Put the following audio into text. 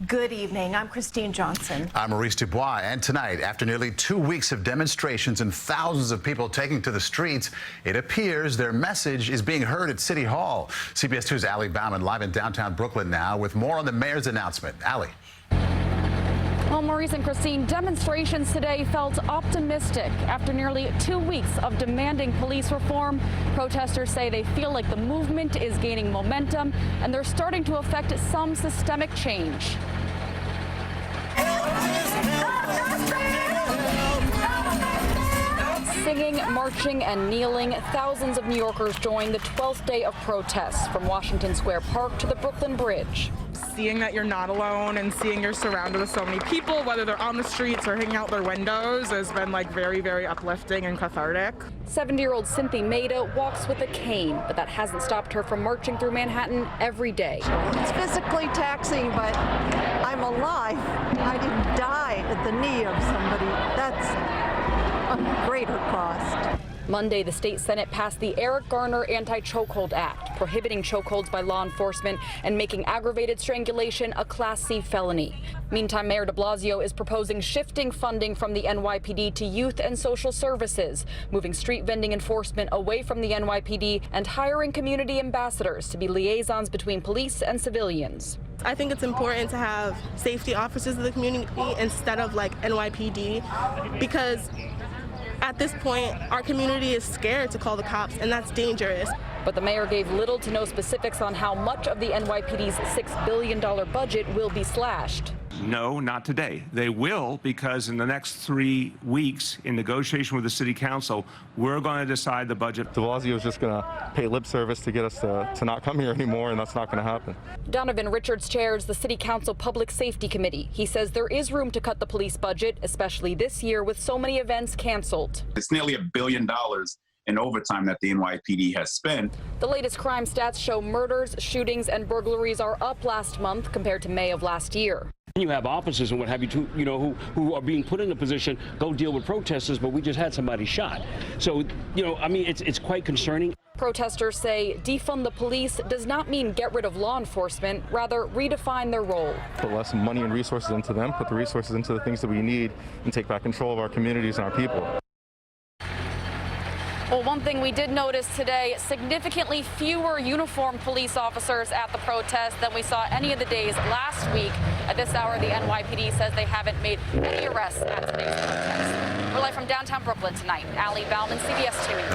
Good evening. I'm Christine Johnson. I'm Maurice Dubois. And tonight, after nearly 2 weeks of demonstrations and thousands of people taking to the streets, it appears their message is being heard at City Hall. CBS 2's Bauman live in downtown Brooklyn now with more on the mayor's announcement. Allie. Well, Maurice and Christine, demonstrations today felt optimistic. After nearly 2 weeks of demanding police reform, protesters say they feel like the movement is gaining momentum and they're starting to affect some systemic change. Singing, marching, and kneeling, thousands of New Yorkers joined the 12th day of protests from Washington Square Park to the Brooklyn Bridge. Seeing that you're not alone and seeing you're surrounded with so many people, whether they're on the streets or hanging out their windows, has been like very, very uplifting and cathartic. 70-year-old Cynthia Maida walks with a cane, but that hasn't stopped her from marching through Manhattan every day. It's physically taxing, but I'm alive. I didn't die at the knee of somebody. That's a greater cost. Monday, the state Senate passed the Eric Garner Anti-Chokehold Act, prohibiting chokeholds by law enforcement and making aggravated strangulation a Class C felony. Meantime, Mayor de Blasio is proposing shifting funding from the NYPD to youth and social services, moving street vending enforcement away from the NYPD and hiring community ambassadors to be liaisons between police and civilians. I think it's important to have safety officers of the community instead of like NYPD, because at this point, our community is scared to call the cops, and that's dangerous. But the mayor gave little to no specifics on how much of the NYPD's $6 billion budget will be slashed. No, not today. They will, because in the next 3 weeks, in negotiation with the city council, we're going to decide the budget. De Blasio is just going to pay lip service to get us to not come here anymore, and that's not going to happen. Donovan Richards chairs the City Council Public Safety Committee. He says there is room to cut the police budget, especially this year with so many events canceled. It's nearly $1 billion in overtime that the NYPD has spent. The latest crime stats show murders, shootings, and burglaries are up last month compared to May of last year. You have officers and what have you, who are being put in a position, go deal with protesters, but we just had somebody shot. So, I mean, it's quite concerning. Protesters say defund the police does not mean get rid of law enforcement, rather redefine their role. Put less money and resources into them, put the resources into the things that we need, and take back control of our communities and our people. Well, one thing we did notice today, significantly fewer uniformed police officers at the protest than we saw any of the days last week. At this hour, the NYPD says they haven't made any arrests at today's protest. We're live from downtown Brooklyn tonight. Bauman, CBS 2 News.